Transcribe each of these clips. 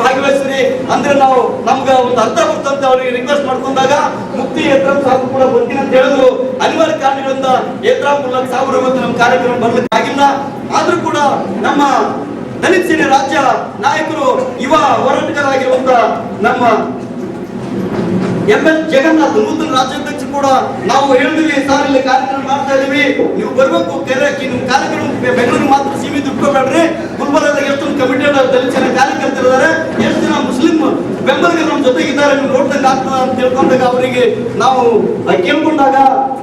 ಭಾಗವಹಿಸ್ರಿ ಅಂದ್ರೆ ನಾವು ನಮ್ಗೆ ಒಂದು ಅರ್ಥ ಬರ್ತಂತ ಅವರಿಗೆ ರಿಕ್ವೆಸ್ಟ್ ಮಾಡ್ಕೊಂಡಾಗ ಮುಕ್ತಿ ಏತ್ರಾಮ್ ಸಾಹೇಬ್ ಕೂಡ ಬರ್ತೀನಿ ಅಂತ ಹೇಳಿದ್ರು. ಅನಿವಾರ್ಯ ಕಾರಣಗಳಿಂದ ಏತ್ರಾಮ್ ಮುಲ್ಲಕ್ ಸಾಹೇಬರು ಇವತ್ತು ನಮ್ಮ ಕಾರ್ಯಕ್ರಮ ಬರ್ಲಿಕ್ಕೆ ಆಗಿಲ್ಲ. ಆದ್ರೂ ಕೂಡ ನಮ್ಮ ದಲಿತ ಸೇನೆ ರಾಜ್ಯ ನಾಯಕರು ಯುವ ಹೋರಾಟಗಾರರಾಗಿರುವಂತ ನಮ್ಮ MS ಜಗನ್ನಾಥ್ ನೂತನ ರಾಜ್ಯಾಧ್ಯಕ್ಷ ಕೂಡ ನಾವು ಹೇಳಿದ್ವಿ, ಸರ್ ಇಲ್ಲಿ ಕಾರ್ಯಕ್ರಮ ಮಾಡ್ತಾ ಇದೀವಿ, ನೀವು ಬರ್ಬೇಕು, ನಿಮ್ಮ ಕಾರ್ಯಕ್ರಮ ಬೆಂಗಳೂರು ಮಾತ್ರ ಸೀಮಿತ ಇಟ್ಕೋಬೇಡ್ರಿ, ಗುಲ್ಬರ್ಗದಾಗ ಎಷ್ಟೊಂದು ಕಮಿಟಿ ದಲಿತ ಸೇನೆ ಕಾರ್ಯಕರ್ತರಿದ್ದಾರೆ, ಎಷ್ಟು ಜನ ಮುಸ್ಲಿಂ ಬೆಂಬಲಿಗರು ನಮ್ಮ ಜೊತೆಗಿದ್ದಾರೆ, ನೀವು ನೋಡ್ದಂಗೆ ಆಗ್ತದ ಅಂತ ತಿಳ್ಕೊಂಡಾಗ ಅವರಿಗೆ ನಾವು ಕೇಳ್ಕೊಂಡಾಗ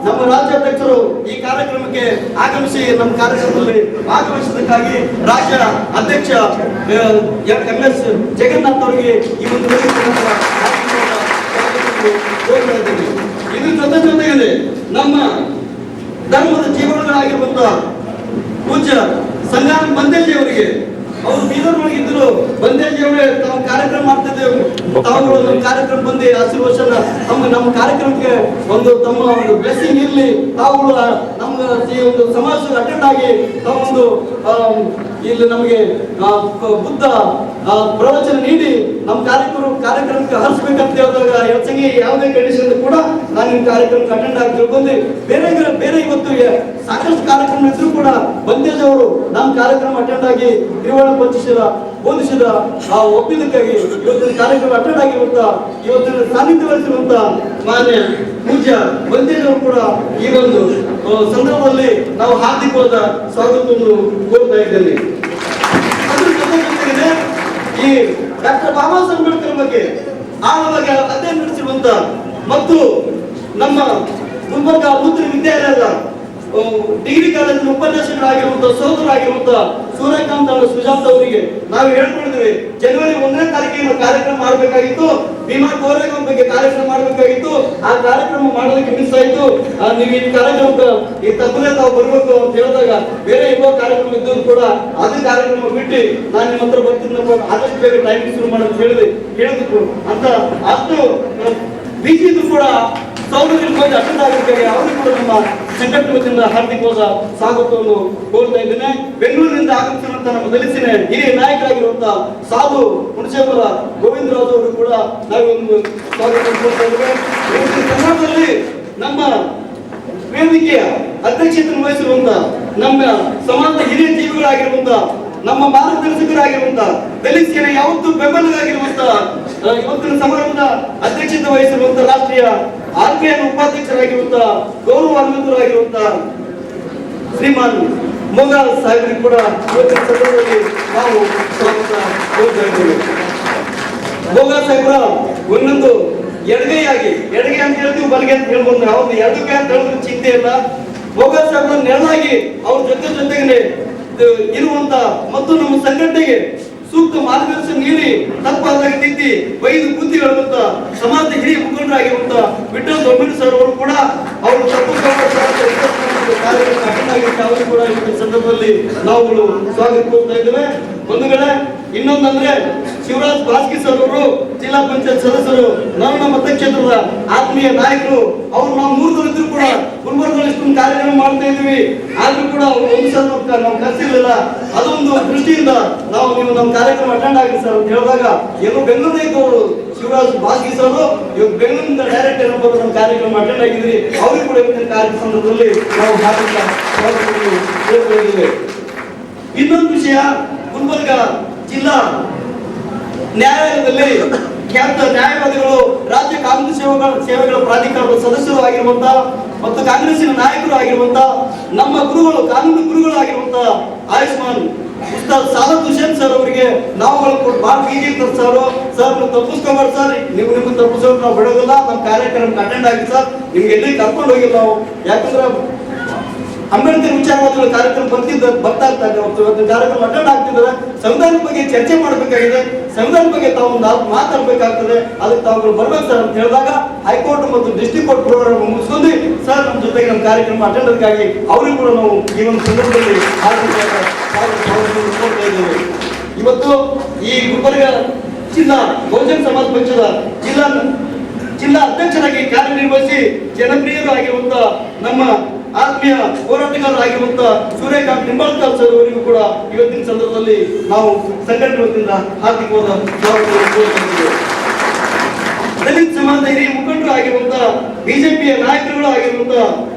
ನಮ್ಮ ರಾಜ್ಯಾಧ್ಯಕ್ಷರು ಈ ಕಾರ್ಯಕ್ರಮಕ್ಕೆ ಆಗಮಿಸಿ ನಮ್ಮ ಕಾರ್ಯಕ್ರಮದಲ್ಲಿ ಭಾಗವಹಿಸೋದಕ್ಕಾಗಿ ರಾಜ್ಯ ಅಧ್ಯಕ್ಷ MS ಜಗನ್ನಾಥ್ ಅವರಿಗೆ ಈ ಒಂದು ಇದ್ರ ಜೊತೆಗೆ ನಮ್ಮ ಧರ್ಮದ ಜೀವನಗಳಾಗಿರುವಂತ ಪೂಜ್ಯ ಸಂಗ್ರಾಮ್ ಬಂದೇಜಿ ಅವರಿಗೆ, ಅವರು ಬೀದರ್ನೊಳಗೆ ಇದ್ರು, ಬಂದೇಜಿ ಅವರೇ ತಾವು ಕಾರ್ಯಕ್ರಮ ಮಾಡ್ತಿದ್ದೇವೆ, ತಾವು ನಮ್ಮ ಕಾರ್ಯಕ್ರಮ ಬಂದು ಆಶೀರ್ವಚನ ನಮ್ಮ ಕಾರ್ಯಕ್ರಮಕ್ಕೆ ಒಂದು ತಮ್ಮ ಒಂದು ಬ್ಲೆಸ್ಸಿಂಗ್ ಇರಲಿ, ತಾವು ನಮ್ಮ ಈ ಒಂದು ಸಮಾಜದಲ್ಲಿ ಅಟೆಂಡ್ ಆಗಿ ತಾವೊಂದು ಇಲ್ಲಿ ನಮಗೆ ಬುದ್ಧ ಪ್ರವಚನ ನೀಡಿ ನಮ್ಮ ಕಾರ್ಯಕ್ರಮಕ್ಕೆ ಹರಿಸ್ಬೇಕಂತ ಹೇಳಿದಾಗ ಹೆಚ್ಚಿಗೆ ಯಾವುದೇ ಕಂಡೀಷನ್ ಕೂಡ ನಾನು ನಿಮ್ಮ ಕಾರ್ಯಕ್ರಮಕ್ಕೆ ಅಟೆಂಡ್ ಆಗಿ ತಿಳ್ಕೊಂಡು ಬೇರೆ ಇವತ್ತು ಸಾಕಷ್ಟು ಕಾರ್ಯಕ್ರಮ ಇದ್ರು ಕೂಡ ಬಂದೇಜ್ ಅವರು ನಮ್ಮ ಕಾರ್ಯಕ್ರಮ ಅಟೆಂಡ್ ಆಗಿ ತ್ರಿವರ್ಣ ಪಂಚಶೀಲ ಬೋಧಿಸಿದ ಆ ಒಪ್ಪಿದಕ್ಕಾಗಿ ಇವತ್ತಿನ ಕಾರ್ಯಕ್ರಮ ಅಟೆಂಡ್ ಆಗಿರುವಂತ ಇವತ್ತಿನ ಸಾನ್ನಿಧ್ಯ ವಹಿಸಿರುವಂತ ಮಾನ್ಯ ಪೂಜ್ಯ ಬಂದೇಜ್ ಅವರು ಕೂಡ ಈ ಒಂದು ಸಂದರ್ಭದಲ್ಲಿ ನಾವು ಹಾರ್ದಿಕವಾದ ಸ್ವಾಗತವನ್ನು ಕೋರ್ತಾ ಇದ್ದೇನೆ. ಅದ್ರ ಜೊತೆಗೆ ಈ ಡಾಕ್ಟರ್ ಬಾಬಾ ಸಾಹೇಬ್ ಅಂಬೇಡ್ಕರ್ ಬಗ್ಗೆ ಆಳವಾಗಿ ಅಧ್ಯಯನ ನಡೆಸಿರುವಂತ ಮತ್ತು ನಮ್ಮ ಗುಲ್ಬರ್ಗ ನೂತನ ವಿದ್ಯಾಲಯದ ಡಿಗ್ರಿ ಕಾಲೇಜಿನ ಉಪನ್ಯಾಸಕರಾಗಿರುವಂತ ಸಹೋದರಾಗಿರುವಂತ ಸೂರ್ಯಕಾಂತ್ ಸುಜಾತ್ ಅವರಿಗೆ ನಾವು ಹೇಳ್ಕೊಂಡಿದ್ವಿ, ಜನವರಿ 1ನೇ ತಾರೀಕಿನ ಕಾರ್ಯಕ್ರಮ ಮಾಡಬೇಕಾಗಿತ್ತು, ಭೀಮಾ ಕೋರೆಗಾಂವ್ ಬಗ್ಗೆ ಕಾರ್ಯಕ್ರಮ ಮಾಡಬೇಕಾಗಿತ್ತು, ಆ ಕಾರ್ಯಕ್ರಮ ಮಾಡೋದಕ್ಕೆ ಮಿಸ್ ಆಯ್ತು, ನೀವು ಈ ಕಾರ್ಯಕ್ರಮಕ್ಕೆ ಈ ತಪ್ಪದೇ ತಾವು ಬರ್ಬೇಕು ಅಂತ ಹೇಳಿದಾಗ ಬೇರೆ ಇರುವ ಕಾರ್ಯಕ್ರಮ ಇದ್ದದ್ದು ಕೂಡ ಅದೇ ಕಾರ್ಯಕ್ರಮ ಬಿಟ್ಟು ನಾನು ನಿಮ್ಮ ಹತ್ರ ಬರ್ತೀನಿ, ಆದಷ್ಟು ಬೇಗ ಟೈಮಿಂಗ್ ಶುರು ಮಾಡೋದು ಹೇಳಿದ್ರು ಅಂತ ಅಷ್ಟು ಬಿಸಿ ಇದ್ರು ಕೂಡ ಸೌಲಭ್ಯ ಅಟೆಂಡ್ ಆಗಿರ್ತಾರೆ. ಅವರಿಗೂ ಕೂಡ ನಮ್ಮ ಸಂಘಟನೆ ವತಿಯಿಂದ ಹಾರ್ದಿಕವಾದ ಸ್ವಾಗತವನ್ನು ಕೋರ್ತಾ ಇದ್ದೇನೆ. ಬೆಂಗಳೂರಿನಿಂದ ಆಗಮಿಸಿರುವಂತಹ ನಮ್ಮ ದಲಿತ ಸೇನೆ ಹಿರಿಯ ನಾಯಕರಾಗಿರುವಂತಹ ಸಾಧು ಹುಣಸೇಪುರ ಗೋವಿಂದರಾಜ್ ಅವರು ಕೂಡ ನಾವೊಂದು ಸ್ವಾಗತವನ್ನು ಕೋರ್ತಾ ಇದ್ದೇವೆ. ಕರ್ನಾಟಕದಲ್ಲಿ ನಮ್ಮ ವೇದಿಕೆಯ ಅಧ್ಯಕ್ಷತೆಯನ್ನು ವಹಿಸಿರುವಂತ ನಮ್ಮ ಸಮಾಜದ ಹಿರಿಯ ಜೀವಿಗಳಾಗಿರುವಂತ ನಮ್ಮ ಮಾರ್ಗದರ್ಶಕರಾಗಿರುವಂತ ದಲಿತ ಸೇನೆ ಯಾವತ್ತೂ ಬೆಂಬಲಗಾಗಿರುವಂತ ಇವತ್ತಿನ ಸಮಾರಂಭದ ಅಧ್ಯಕ್ಷತೆ ವಹಿಸಿರುವಂತ ರಾಷ್ಟ್ರೀಯ RPN ಉಪಾಧ್ಯಕ್ಷರಾಗಿರುವಂತ ಗೌರವಾನ್ವಿತರಾಗಿರುವಂತ ಶ್ರೀಮಾನ್ ಮೊಗಾಲ್ ಸಾಹೇಬರಿಗೆ ಕೂಡ ಇವತ್ತಿನ ಸಂದರ್ಭದಲ್ಲಿ ನಾವು ಸ್ವಾಗತ ಕೋರ್ತಾ ಇದ್ದೇವೆ. ಮೊಗಾಲ್ ಸಾಹೇಬ್ರ ಒಂದೊಂದು ಎಡಗೈ ಅಂತ ಹೇಳ್ತೀವಿ, ಬಲಗೈ ಅಂತ ಹೇಳ್ಬೋದು, ಅವ್ರನ್ನ ಎಡಗೈ ಅಂತ ಹೇಳಿದ್ರೆ ಚಿಂತೆ ಇಲ್ಲ. ಮೊಗಾಲ್ ಸಾಹೇಬ್ರ ನೆರಳಾಗಿ ಅವ್ರ ಜೊತೆಗೆ ಇರುವಂತ ಮತ್ತು ನಮ್ಮ ಸಂಘಟನೆಗೆ ಸೂಕ್ತ ಮಾರ್ಗದರ್ಶನ ನೀಡಿ ತಪ್ಪಾದಾಗ ತಿದ್ದಿ ವೈದು ಬುದ್ಧಿ ಹೇಳುವಂತ ಸಮಾಜದ ಹಿರಿಯ ಮುಖಂಡರಾಗಿರುವಂತ ವಿಠಲ್ ದೊಡ್ಡ ಸರ್ ಅವರು ಕೂಡ ಅವರು ಅವರು ಕೂಡ ಈ ಸಂದರ್ಭದಲ್ಲಿ ನಾವು ಸ್ವಾಗತ ಕೊಡ್ತಾ ಇದ್ದೇವೆ. ಬಂಧುಗಳೇ, ಇನ್ನೊಂದಂದ್ರೆ ಶಿವರಾಜ್ ಬಾಸ್ಕಿ ಸರ್ ಅವರು ಜಿಲ್ಲಾ ಪಂಚಾಯತ್ ಸದಸ್ಯರು, ನನ್ನ ಮತಕ್ಷೇತ್ರದ ಆತ್ಮೀಯ ನಾಯಕರು, ಅವ್ರು ನಾವು 3 ಜನ ಇದ್ರು ಕೂಡ ಗುಲ್ಬರ್ಗದಲ್ಲಿ ಇಷ್ಟೊಂದು ಕಾರ್ಯಕ್ರಮ ಮಾಡ್ತಾ ಇದ್ವಿ, ಆದ್ರೂ ಕೂಡ ಅವರು ಒಂದು ಸಲ ನಾವು ಕರ್ಸಿರ್ಲಿಲ್ಲ. ಅದೊಂದು ದೃಷ್ಟಿಯಿಂದ ನಾವು ನೀವು ನಮ್ಮ ಕಾರ್ಯಕ್ರಮ ಅಟೆಂಡ್ ಆಗಿ ಸರ್ ಅಂತ ಹೇಳಿದಾಗ ಏನೋ ಬೆಂಗಳೂರಿನ ಅವರು ಶಿವರಾಜ್ ಬಾಸ್ಕಿ ಸರ್ ಇವಾಗ ಬೆಂಗಳೂರಿನಿಂದ ಡೈರೆಕ್ಟ್ ಏನೋ ನಮ್ಮ ಕಾರ್ಯಕ್ರಮ ಅಟೆಂಡ್ ಆಗಿದ್ರಿ, ಅವ್ರಿಗೆ ಕೂಡ ಇವತ್ತಿನ ಕಾರ್ಯಕ್ರಮ ಸಂದರ್ಭದಲ್ಲಿ ನಾವು ಹೇಳ್ಕೊಂಡಿದ್ದೇವೆ. ಇನ್ನೊಂದು ವಿಷಯ, ಗುಲ್ಬರ್ಗ ಜಿಲ್ಲಾ ನ್ಯಾಯಾಲಯದಲ್ಲಿ ಖ್ಯಾತ ನ್ಯಾಯವಾದಿಗಳು, ರಾಜ್ಯ ಕಾನೂನು ಸೇವೆಗಳ ಪ್ರಾಧಿಕಾರದ ಸದಸ್ಯರು ಆಗಿರುವಂತ ಮತ್ತು ಕಾಂಗ್ರೆಸ್ಸಿನ ನಾಯಕರು ಆಗಿರುವಂತ ನಮ್ಮ ಗುರುಗಳು, ಕಾನೂನು ಗುರುಗಳು ಆಗಿರುವಂತ ಆಯುಷ್ಮಾನ್ ಉಸ್ತಾದ್ ಸಾದತ್ ಹುಸೇನ್ ಸರ್ ಅವರಿಗೆ ನಾವು ಬಹಳ ಬೀಜಿ ತರ್ಸಾರು, ಸರ್ ನೀವು ತಪ್ಪಿಸ್ಕೋಬಾರ್ದು ಸರ್, ನಿಮ್ಗೆ ತಪ್ಪಿಸೋರು ನಾವು ಬಿಡೋದಿಲ್ಲ, ನಮ್ಮ ಕಾರ್ಯಕ್ರಮಕ್ಕೆ ಅಟೆಂಡ್ ಆಗಿ ಸರ್, ನಿಮ್ಗೆ ಎಲ್ಲಿ ಕರ್ಕೊಂಡು ಹೋಗಿಲ್ಲ ನಾವು, ಯಾಕಂದ್ರೆ ಅಂಬೇಡ್ಕರ್ ವಿಚಾರವಾದಿಗಳ ಕಾರ್ಯಕ್ರಮ ಬರ್ತಾ ಇರ್ತಾರೆ, ಕಾರ್ಯಕ್ರಮ ಅಟೆಂಡ್ ಆಗ್ತಿದ್ದಾರೆ, ಸಂವಿಧಾನದ ಬಗ್ಗೆ ಚರ್ಚೆ ಮಾಡಬೇಕಾಗಿದೆ, ಸಂವಿಧಾನದ ಬಗ್ಗೆ ತಾವು ಮಾತಾಡ್ಬೇಕಾಗ್ತದೆ, ಅದಕ್ಕೆ ತಾವು ಬರ್ಬೇಕು ಸರ್ ಅಂತ ಹೇಳಿದಾಗ ಹೈಕೋರ್ಟ್ ಮತ್ತು ಡಿಸ್ಟ್ರಿಕ್ಟ್ ಕೋರ್ಟ್ ಪ್ರೋಗ್ರಾಮ್ ಮುಗಿಸ್ಕೊಂಡು ಸರ್ ನಮ್ಮ ಜೊತೆಗೆ ನಮ್ಮ ಕಾರ್ಯಕ್ರಮ ಅಟೆಂಡ್ ಅದಕ್ಕಾಗಿ ಅವ್ರಿಗೂ ಕೂಡ ನಾವು ಈ ಒಂದು ಸಂದರ್ಭದಲ್ಲಿ ಇವತ್ತು ಈ ಗುಲ್ಬರ್ಗ ಜಿಲ್ಲಾ ಬಹುಜನ ಸಮಾಜ ಪಕ್ಷದ ಜಿಲ್ಲಾ ಅಧ್ಯಕ್ಷರಾಗಿ ಕಾರ್ಯನಿರ್ವಹಿಸಿ ಜನಪ್ರಿಯರು ಆಗಿರುವಂತ ನಮ್ಮ ಆತ್ಮೀಯ ಹೋರಾಟಗಾರರಾಗಿರುವಂತ ಸೂರ್ಯಕಾಂತ್ ನಿಂಬಾಳ್ಕರ್ ಸರ್ ಅವರಿಗೂ ಕೂಡ ಇವತ್ತಿನ ಸಂದರ್ಭದಲ್ಲಿ ನಾವು ಸಂಘಟನೆ ವತಿಯಿಂದ ಹಾರ್ದಿಕವಾದ ಸ್ವಾಗತ ಕೋರುತ್ತೇವೆ. ದಲಿತ ಸಮಾಜದ ಹಿರಿಯ ಮುಖಂಡರು ಆಗಿರುವಂತ ಬಿಜೆಪಿಯ ನಾಯಕರುಗಳು ಆಗಿರುವಂತ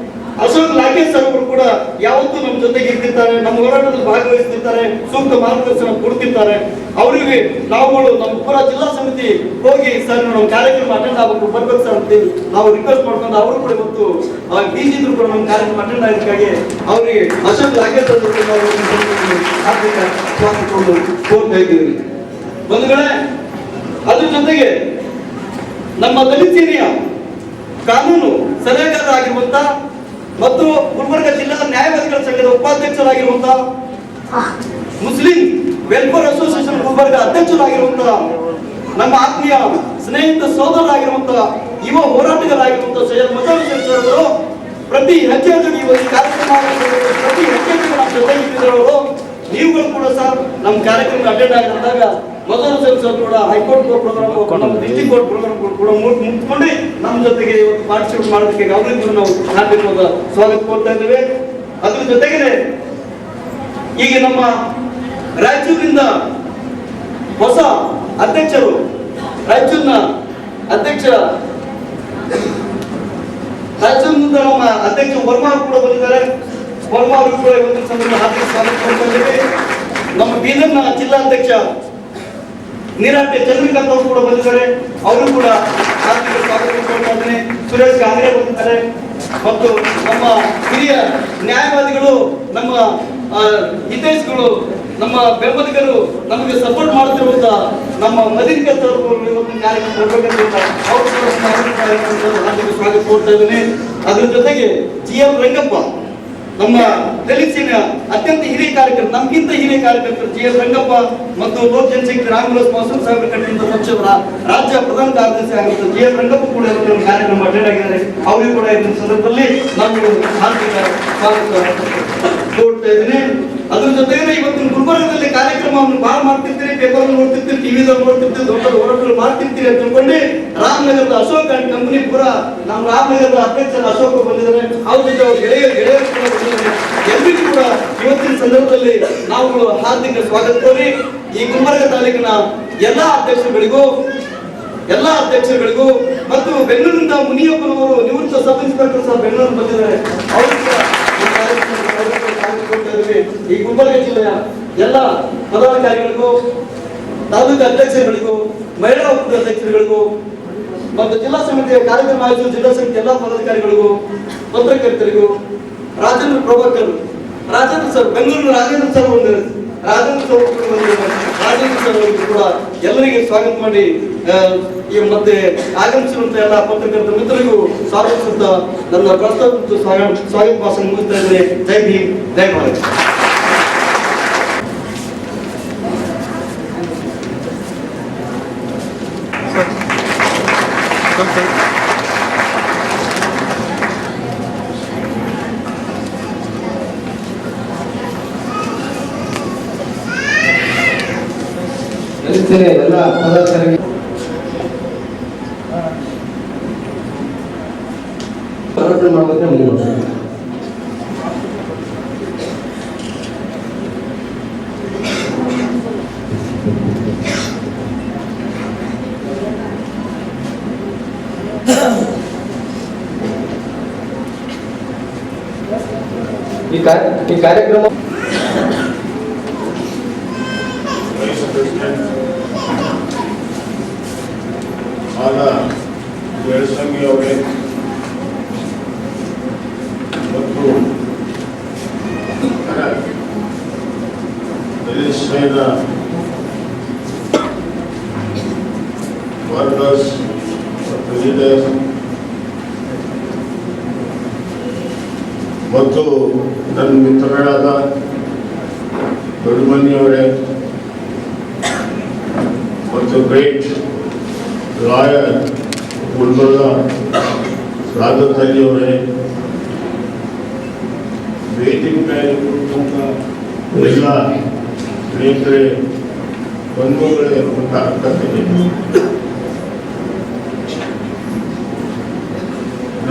ಅಶೋಕ್ ಲಾಕೇಶ್ ಸರ್ ಅವರು ಕೂಡ ಯಾವತ್ತೂ ನಮ್ಮ ಜೊತೆಗೆ ಇರ್ತಿರ್ತಾರೆ, ನಮ್ಮ ಹೋರಾಟದಲ್ಲಿ ಭಾಗವಹಿಸ್ತಿರ್ತಾರೆ, ಸೂಕ್ತ ಮಾರ್ಗದರ್ಶನ ಕೊಡ್ತಿರ್ತಾರೆ. ಅವರಿಗೆ ನಾವುಗಳು ನಮ್ಮ ಪುರ ಜಿಲ್ಲಾ ಸಮಿತಿ ಹೋಗಿ ಸರ್ ನಮ್ಮ ಕಾರ್ಯಕ್ರಮ ಅಟೆಂಡ್ ಆಗಬೇಕು ಬರ್ಬೇಕು ಸರ್ ಅಂತ ನಾವು ರಿಕ್ವೆಸ್ಟ್ ಮಾಡ್ಕೊಂಡು ಅವರು ಕೂಡ ಇವತ್ತು ಬೀಜಿದ್ರು ಕೂಡ ನಮ್ಮ ಕಾರ್ಯಕ್ರಮ ಅಟೆಂಡ್ ಆಗಿದ್ದಕ್ಕಾಗಿ ಅವರಿಗೆ ಅಶೋಕ್ ಲಾಕೇಶ್ ಸರ್ ಹಾರ್ದಿಕ ಸ್ವಾಗತವನ್ನು ಕೋರ್ತಾ ಇದ್ದೀವಿ. ಬಂಧುಗಳೇ, ಅದ್ರ ಜೊತೆಗೆ ನಮ್ಮ ದಲಿತ ಸೇನೆಯ ಕಾನೂನು ಸಲಹೆಗಾರರಾಗಿರುವಂತ ಮತ್ತು ಗುಲ್ಬರ್ಗ ಜಿಲ್ಲಾ ನ್ಯಾಯವಾದಿಗಳ ಸಂಘದ ಉಪಾಧ್ಯಕ್ಷರಾಗಿರುವಂತ ಮುಸ್ಲಿಂ ವೆಲ್ಫೇರ್ ಅಸೋಸಿಯೇಷನ್ ಗುಲ್ಬರ್ಗ ಅಧ್ಯಕ್ಷರಾಗಿರುವಂತ ನಮ್ಮ ಆತ್ಮೀಯ ಸ್ನೇಹಿತ ಸೋದರರಾಗಿರುವಂತ ಯುವ ಹೋರಾಟಗಾರರಾಗಿರುವಂತ ಸೈಯದ್ ಮಜಾರ್ ಹುಸೇನ್ ಅವರು ಪ್ರತಿ ಹೆಜ್ಜೆಯಲ್ಲೂ ಈ ಕಾರ್ಯಕ್ರಮ ಪ್ರತಿ ಹೆಜ್ಜೆಯಲ್ಲೂ ನಮ್ಮ ಜೊತೆಗಿದ್ದವರು. ನೀವುಗಳು ಕೂಡ ಸರ್ ನಮ್ಮ ಕಾರ್ಯಕ್ರಮ ಅಟೆಂಡ್ ಆಗಿದ್ದಾಗ ಮಜಾರ್ ಹುಸೇನ್ ಸರ್ ಕೂಡ ಹೈಕೋರ್ಟ್ ಪ್ರೋಗ್ರಾಮ್ ನಮ್ಮ ಡಿಸ್ಟ್ರಿಕ್ಟ್ ಕೋರ್ಟ್ ಪ್ರೋಗ್ರಾಮ್ ಕೂಡ ಮುಗಿಸ್ಕೊಂಡು ನಮ್ಮ ಜೊತೆಗೆ ಇವತ್ತು ಪಾರ್ಟಿಸಿಪೇಟ್ ಮಾಡೋದಕ್ಕೆ ಅವರಿಗೂ ನಾವು ಹಾರ್ದಿಕವಾದ ಸ್ವಾಗತ ಕೋರ್ತಾ ಇದ್ದೇವೆ. ಅದ್ರ ಜೊತೆಗೆ ಈಗ ನಮ್ಮ ರಾಯಚೂರಿನಿಂದ ಹೊಸ ಅಧ್ಯಕ್ಷರು, ರಾಯಚೂರಿನ ಅಧ್ಯಕ್ಷ ರಾಯಚೂರಿನಿಂದ ನಮ್ಮ ಅಧ್ಯಕ್ಷ ವರ್ಮಾ ಕೂಡ ಬಂದಿದ್ದಾರೆ. ವರ್ಮಾ ಅವರು ಕೂಡ ಇವತ್ತಿನ ಸಂದರ್ಭ ಹಾರ್ದಿಕ ಸ್ವಾಗತ ಕೋರ್ತಾ ಇದ್ದೇವೆ. ನಮ್ಮ ಬೀದರ್ನ ಜಿಲ್ಲಾಧ್ಯಕ್ಷ ನೀರಾಟೆ ಚಂದ್ರಕಾಂತ್ ಅವರು ಕೂಡ ಬಂದಿದ್ದಾರೆ, ಅವರು ಕೂಡ ಹಾರ್ದಿಕ ಸ್ವಾಗತ ಕೋರ್ತಾ ಇದ್ದೇನೆ. ಸುರೇಶ್ ಕಾಂಗ್ರೆ ಬಂದಿದ್ದಾರೆ ಮತ್ತು ನಮ್ಮ ಹಿರಿಯ ನ್ಯಾಯವಾದಿಗಳು, ನಮ್ಮ ಹಿತೈಷಿಗಳು, ನಮ್ಮ ಬೆಂಬಲಿಗರು, ನಮಗೆ ಸಪೋರ್ಟ್ ಮಾಡುತ್ತಿರುವಂತ ನಮ್ಮ ಮದೀನ್ ಕತ್ತರ್ ಇವತ್ತಿನ ಕಾರ್ಯಕ್ರಮ ಬರ್ಬೇಕಂತ ಅವರು ಕೂಡ ಹಾರ್ದಿಕ ಸ್ವಾಗತ ಕೋರ್ತಾ ಇದ್ದೇನೆ. ಅದ್ರ ಜೊತೆಗೆ GM ರಂಗಪ್ಪ, ನಮ್ಮ ದಲಿತ ಸೇನೆಯ ಅತ್ಯಂತ ಹಿರಿಯ ಕಾರ್ಯಕರ್ತರು, ನಮ್ಗಿಂತ ಹಿರಿಯ ಕಾರ್ಯಕರ್ತರು GM ರಂಗಪ್ಪ ಮತ್ತು ಲೋಕ ಜನಶಕ್ತಿ ರಾಮವಿಲಾಸ್ ಪಾಸ್ವಾನ್ ಸಾಹೇಬರ ಕಟ್ಟಿದ ಪಕ್ಷದ ರಾಜ್ಯ ಪ್ರಧಾನ ಕಾರ್ಯದರ್ಶಿ ಆಗಿರುವಂತ GM ರಂಗಪ್ಪ ಕೂಡ ಕಾರ್ಯಕ್ರಮ ಅಟೆಂಡ್ ಆಗಿದ್ದಾರೆ. ಅವರಿಗೂ ಕೂಡ ಈ ಸಂದರ್ಭದಲ್ಲಿ ನಾನು ಹಾರ್ದಿಕ ಸ್ವಾಗತ ಕೋರ್ತಾ ಇದ್ದೇನೆ. ಅದ್ರ ಜೊತೆಗೆ ಇವತ್ತಿನ ಗುಲ್ಬರ್ಗದಲ್ಲಿ ಕಾರ್ಯಕ್ರಮವನ್ನು ಬಹಳ ಮಾಡ್ತಿರ್ತೀರಿ, ಪೇಪರ್ ನೋಡ್ತಿರ್ತೀರಿ, ಟಿವಿದಲ್ಲಿ ನೋಡ್ತಿರ್ತೀರಿ, ದೊಡ್ಡ ಹೋರಾಟಗಳು ಮಾಡ್ತಿರ್ತೀರಿ ಅಂತ ತಿಳ್ಕೊಂಡು ರಾಮನಗರದ ಅಶೋಕ್ ಅಂಡ್ ಕಂಪನಿ ಪೂರ ನಮ್ಮ ರಾಮನಗರದ ಅಧ್ಯಕ್ಷರ ಅಶೋಕ್ ಬಂದಿದ್ದಾರೆ. ಅವ್ರ ಜೊತೆ ಅವ್ರ ಗೆಳೆಯರು ಕೂಡ ಬಂದಿದ್ದಾರೆ. ಎಲ್ರಿಗೂ ಕೂಡ ಇವತ್ತಿನ ಸಂದರ್ಭದಲ್ಲಿ ನಾವು ಹಾರ್ದಿಕ ಸ್ವಾಗತ ಕೋರಿ ಈ ಗುಲ್ಬರ್ಗ ತಾಲೂಕಿನ ಎಲ್ಲಾ ಅಧ್ಯಕ್ಷರುಗಳಿಗೂ ಮತ್ತು ಬೆಂಗಳೂರಿನಿಂದ ಮುನಿಯಪ್ಪನವರು ನಿವೃತ್ತ ಸಬ್ ಇನ್ಸ್ಪೆಕ್ಟರ್ ಸಹ ಬೆಂಗಳೂರು ಬಂದಿದ್ದಾರೆ. ಅವರು ಈ ಗುಲ್ಬರ್ಗ ಜಿಲ್ಲೆಯ ಎಲ್ಲ ಪದಾಧಿಕಾರಿಗಳಿಗೂ, ತಾಲೂಕು ಅಧ್ಯಕ್ಷರುಗಳಿಗೂ, ಮಹಿಳಾ ಒಕ್ಕೂಟದ ಅಧ್ಯಕ್ಷರುಗಳಿಗೂ ಮತ್ತು ಜಿಲ್ಲಾ ಸಮಿತಿಯ ಕಾರ್ಯಕ್ರಮ ಆಯೋಜಿಸುವ ಜಿಲ್ಲಾ ಸಮಿತಿ ಎಲ್ಲ ಪದಾಧಿಕಾರಿಗಳಿಗೂ, ಪತ್ರಕರ್ತರಿಗೂ, ರಾಜೇಂದ್ರ ಪ್ರಭಾಕರ್, ರಾಜೇಂದ್ರ ಸರ್, ಬೆಂಗಳೂರಿನ ರಾಜೇಂದ್ರ ಸರ್ ಬಂದಿದ್ದಾರೆ. ರಾಜೇಂದ್ರ ಸರ್ ಅವರಿಗೂ ಕೂಡ ಎಲ್ಲರಿಗೆ ಸ್ವಾಗತ ಮಾಡಿ ಮತ್ತೆ ಆಗಮಿಸಿರುವಂತ ಎಲ್ಲ ಪತ್ರಕರ್ತರ ಮಿತ್ರರಿಗೂ ಸ್ವಾಗತಿಸುತ್ತಾ ನನ್ನ ಪ್ರಸ್ತಾವ ಸ್ವಾಗತ ಭಾಷಣ ಮುಗಿಸ್ತಾ ಇದ್ದೇನೆ. ಜೈ ಭೀಮ್, ಜೈ ಭಾರತ್. ಎಲ್ಲ ಪದಾಧಿಕಾರಿಗಳು ಹೋರಾಟ ಮಾಡೋದಕ್ಕೆ ಮುಂದೆ ಈ ಕಾರ್ಯಕ್ರಮ ಆದ ಬೆಳಸಂಗಿ ಅವರೇ ಮತ್ತು ದಲಿತ ಸೇನಾ ವರ್ಕರ್ಸ್ ಮತ್ತು ಲೀಡರ್ಸ್ ಮತ್ತು ನನ್ನ ಮಿತ್ರರಾದ ದೊಡ್ಡಮನಿಯವರೇ ಮತ್ತು ಗ್ರೇಟ್ ಲಾಯರ್ ಗುಲ್ಬರ್ಗ ರಾಜತಲ್ಲಿಯವರೇ, ವೇದಿಕೆ ಮೇಲೆ ಕುರಿತಂತ ಎಲ್ಲ ಸ್ನೇಹಿತರೆ, ಬಂಧುಗಳೇ ಮತ್ತು ಅಕ್ಕರಿಗೆ,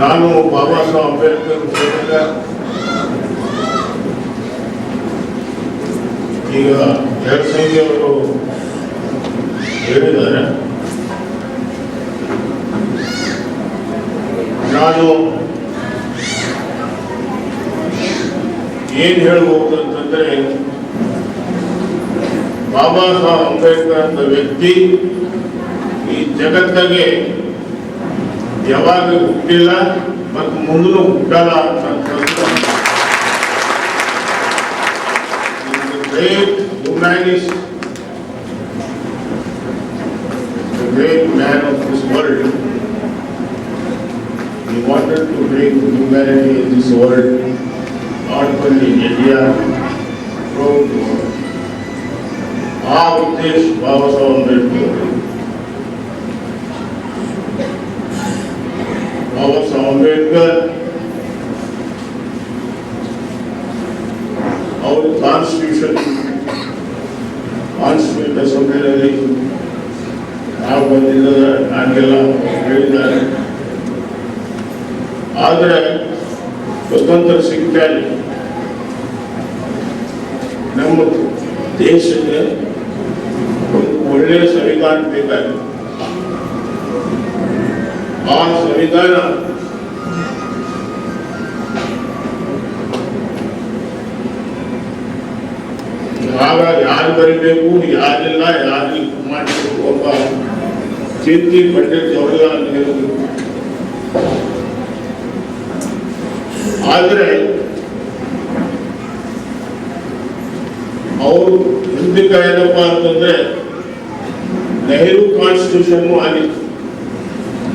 ನಾನು ಬಾಬಾ ಸಾಹೇಬ್ ಅಂಬೇಡ್ಕರ್ ಈಗ ಜನಸಂಖ್ಯೆ ಅವರು ಹೇಳಿದ್ದಾರೆ. ನಾನು ಏನ್ ಹೇಳ್ಬೋದು ಅಂತಂದ್ರೆ, ಬಾಬಾ ಸಾಹೇಬ್ ಅಂಬೇಡ್ಕರ್ ಅಂತ ವ್ಯಕ್ತಿ ಈ ಜಗತ್ತಿಗೆ ಯಾವಾಗ ಹುಟ್ಟಿಲ್ಲ ಮತ್ತು ಮುಂದೂ ಹುಟ್ಟಲ್ಲ ಅಂತ great humanist, the great man of this world. He wanted to bring humanity in this world, not only in India, throughout the world. ಆ ಉದ್ದೇಶ ಬಾಬಾ ಸಾಹೇಬ್ ಅಂಬೇಡ್ಕರ್. ಬಾಬಾ ಸಾಹೇಬ್ ಅಂಬೇಡ್ಕರ್ ಅವರು ಕಾನ್ಸ್ಟಿಟ್ಯೂಷನ್ ಅಸೆಂಬ್ಲಿಯಲ್ಲಿ ನಾವು ಬಂದಿದ್ದ ಹಾಗೆಲ್ಲ ಹೇಳಿದ್ದಾರೆ. ಆದರೆ ಸ್ವತಂತ್ರ ಸಿಗ್ತಾರೆ ನಮ್ಮ ದೇಶಕ್ಕೆ ಒಂದು ಒಳ್ಳೆಯ ಸಂವಿಧಾನ ಬೇಕಾಗಿದೆ. ಆ ಸಂವಿಧಾನ ಹಾಗಾಗಿ ಯಾರು ಬರೀಬೇಕು, ಯಾರಿಲ್ಲ, ಯಾರು ಮಾಡಬೇಕು ಒಬ್ಬ ಚಿಂತಿ ಪಂಡಿತ್ ಜವಾಹರ್ಲಾಲ್ ನೆಹರು. ಆದರೆ ಅವರು ಹಿಂದಕ್ಕೆ ಏನಪ್ಪ ಅಂತಂದ್ರೆ ನೆಹರು ಕಾನ್ಸ್ಟಿಟ್ಯೂಷನ್ ಆಗಿತ್ತು.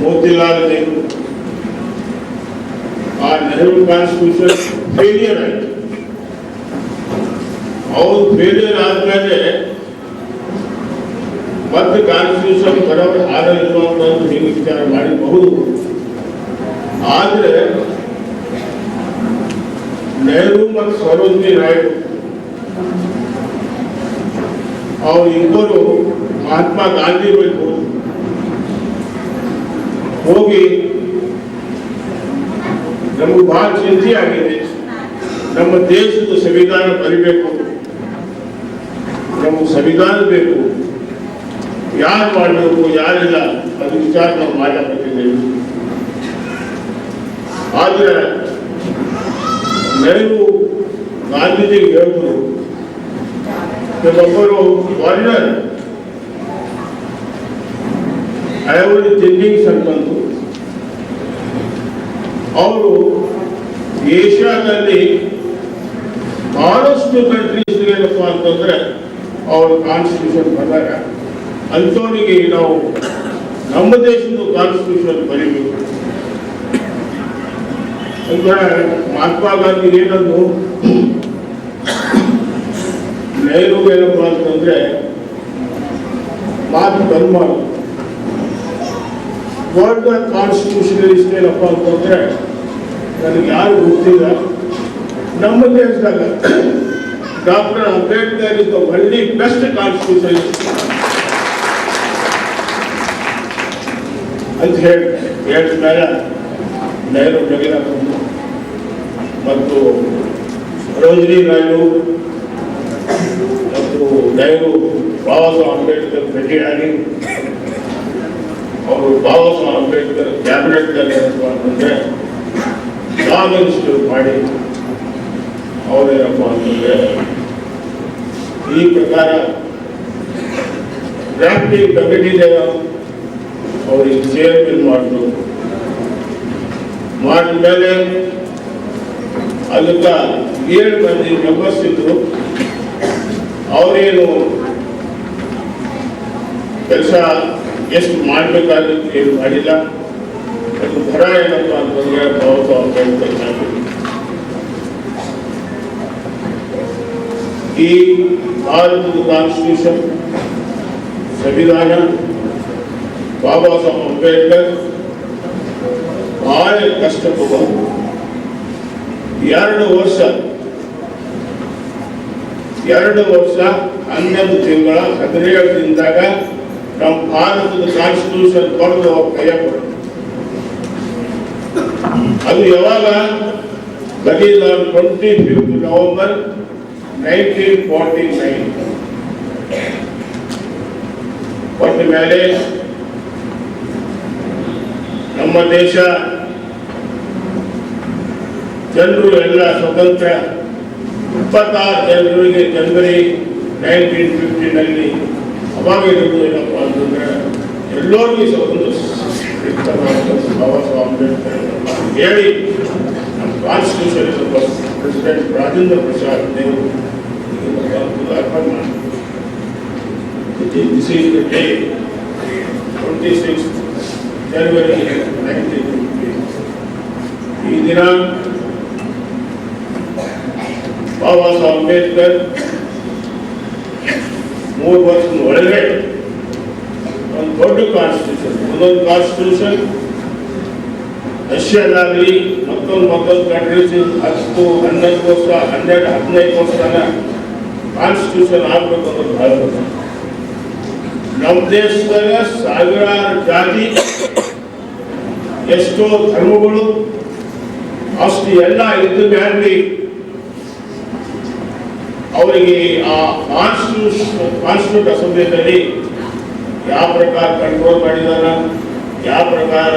ಮೋತಿಲಾಲ್ ನೆಹರು ಆ ನೆಹರು ಕಾನ್ಸ್ಟಿಟ್ಯೂಷನ್ ಫೇಲಿಯರ್ ಆಯಿತು. ಅವರು ಫೇಲಿಯರ್ ಆದ್ಮೇಲೆ ಮತ್ತೆ ಕಾನ್ಸ್ಟಿಟ್ಯೂಷನ್ ಬರೋರು ಆಡಳಿತ ಅಂತ ನೀವು ವಿಚಾರ ಮಾಡಬಹುದು. ಆದರೆ ನೆಹರು ಮತ್ತು ಸರೋಜಿನಿ ನಾಯ್ಡು ಅವರು ಇಬ್ಬರು ಮಹಾತ್ಮ ಗಾಂಧಿ ಬಳಿ ಹೋಗಿ ನಮಗೆ ಬಹಳ ಚಿಂತೆ ಆಗಿದೆ, ನಮ್ಮ ದೇಶದ ಸಂವಿಧಾನ ಬರಿಬೇಕು, ನಮಗೆ ಸಂವಿಧಾನ ಬೇಕು, ಯಾರು ಮಾಡಬೇಕು ಯಾರಿಲ್ಲ ಅದು ವಿಚಾರ ನಾವು ಮಾಡಬೇಕಿದ್ದೇವೆ. ಆದರೆ ನೆಹರು ಗಾಂಧೀಜಿಗೆ ಹೇಳಿದ್ರು, ಒಬ್ಬರು ವಾರಿಯರ್ ಐ ವಾಸ್ ಥಿಂಕಿಂಗ್ ಅಂತಂದು ಅವರು ಏಷ್ಯಾದಲ್ಲಿ ಬಹಳಷ್ಟು ಕಂಟ್ರೀಸ್ ಏನಪ್ಪ ಅಂತಂದ್ರೆ ಅವ್ರ ಕಾನ್ಸ್ಟಿಟ್ಯೂಷನ್ ಬಂದಾಗ ಅಂಥವರಿಗೆ ನಾವು ನಮ್ಮ ದೇಶದ ಕಾನ್ಸ್ಟಿಟ್ಯೂಷನ್ ಬರೀಬೇಕು ಅಂತ ಮಹಾತ್ಮ ಗಾಂಧಿ ಏನಂದು ನೆಹರು ಏನಪ್ಪ ಅಂತಂದ್ರೆ ಮಾತು ಕರ್ಮ ವರ್ಲ್ಡ್ ಕಾನ್ಸ್ಟಿಟ್ಯೂಷನಲಿಸ್ಟ್ ಏನಪ್ಪ ಅಂತಂದ್ರೆ ನನಗೆ ಯಾರು ಗೊತ್ತಿಲ್ಲ, ನಮ್ಮ ದೇಶದಾಗ doctor Ambedkar is the only best constitutionalist ಅಂತ ಹೇಳಿದ ಮೇಲೆ ನೆಹರು ಜಗನ್ನಾಥ ಮತ್ತು ಸರೋಜಿನಿ ನಾಯ್ಡು ಮತ್ತು ನೆಹರು ಬಾಬಾ ಸಾಹೇಬ್ ಅಂಬೇಡ್ಕರ್ ಭೇಟಿಯಾಗಿ ಅವರು ಬಾಬಾ ಸಾಹೇಬ್ ಅಂಬೇಡ್ಕರ್ ಕ್ಯಾಬಿನೆಟ್ನಲ್ಲಿ ಏನಪ್ಪ ಅಂತಂದ್ರೆ ಲಾಂಗ್ ಇನ್ಸ್ಟಿಟ್ಯೂಟ್ ಮಾಡಿ ಅವರೇನಪ್ಪ ಅಂತಂದ್ರೆ ಈ ಪ್ರಕಾರ ಡ್ರಾಫ್ಟಿಂಗ್ ಕಮಿಟಿಗೆ ಅವ್ರಿಗೆ ಚೇರ್ಮನ್ ಮಾಡಿದ್ರು. ಮಾಡಿದ ಮೇಲೆ ಅದಕ್ಕೆ 7 ಮಂದಿ ಮೆಂಬರ್ಸ್ ಇದ್ರು. ಅವರೇನು ಕೆಲಸ ಎಷ್ಟು ಮಾಡಬೇಕಾಗುತ್ತೆ ಏನು ಮಾಡಿಲ್ಲ. ಅದು ಬರ ಏನಪ್ಪ ಅಂತಂದ್ರೆ ಈ ಭಾರತದ ಕಾನ್ಸ್ಟಿಟ್ಯೂಷನ್ ಸಂವಿಧಾನ ಬಾಬಾ ಸಾಹೇಬ್ ಅಂಬೇಡ್ಕರ್ ಬಹಳ ಕಷ್ಟಪಟ್ಟು 2 ವರ್ಷ 11 ತಿಂಗಳ 17 ದಿನದಾಗ ನಮ್ಮ ಭಾರತದ ಕಾನ್ಸ್ಟಿಟ್ಯೂಷನ್ ಬರೆದು ಅವ್ರ ಕೈಯ ಕೊಡು. ಅದು ಯಾವಾಗ 25 ನವೆಂಬರ್ 1949 ಕೊಟ್ಟ ಮೇಲೆ ನಮ್ಮ ದೇಶ ಜನರು ಎಲ್ಲ ಸ್ವತಂತ್ರ 26 ಜನವರಿ 1950 ಅವಾಗ ಇರೋದು ಏನಪ್ಪ ಅಂತಂದ್ರೆ ಎಲ್ಲರಿಗೂ ಸ್ವತಂತ್ರ ಬಾಬಾ ಸಾಹೇಬ್ ಅಂಬೇಡ್ಕರ್ ಹೇಳಿ ನಮ್ಮ ಕಾನ್ಸ್ಟಿಟ್ಯೂಷನ್ ಪ್ರೆಸಿಡೆಂಟ್ ರಾಜೇಂದ್ರ ಪ್ರಸಾದ್ ದೇವರು ಅರ್ಪಣೆ ಮಾಡಿ This is the day, 26th January 1950. ಈ ದಿನ ಬಾಬಾ ಸಾಹೇಬ್ ಅಂಬೇಡ್ಕರ್ 3 ವರ್ಷದ ಒಳಗೆ ಒಂದು ದೊಡ್ಡ ಕಾನ್ಸ್ಟಿಟ್ಯೂಷನ್, ಒಂದೊಂದು ಕಾನ್ಸ್ಟಿಟ್ಯೂಷನ್ ರಷ್ಯಾದಾಗಲಿ ಮತ್ತೊಂದು ಕಂಟ್ರೀಸ್ 10, 11 ವರ್ಷ 12, 15 ವರ್ಷದ ಕಾನ್ಸ್ಟಿಟ್ಯೂಷನ್ ಆಗಬೇಕು ಅನ್ನೋದು ಭಾಳ ನಮ್ಮ ದೇಶದಾಗ ಸಾವಿರಾರು ಜಾತಿ, ಎಷ್ಟೋ ಧರ್ಮಗಳು, ಅಷ್ಟು ಎಲ್ಲ ಇದ್ದ ಮೇಲೆ ಅವರಿಗೆ ಆ ಕಾನ್ಸ್ಟಿಟ್ಯೂಟ್ ಅಸೆಂಬ್ಲಿನಲ್ಲಿ ಯಾವ ಪ್ರಕಾರ ಕಂಟ್ರೋಲ್ ಮಾಡಿದಾರ, ಯಾವ ಪ್ರಕಾರ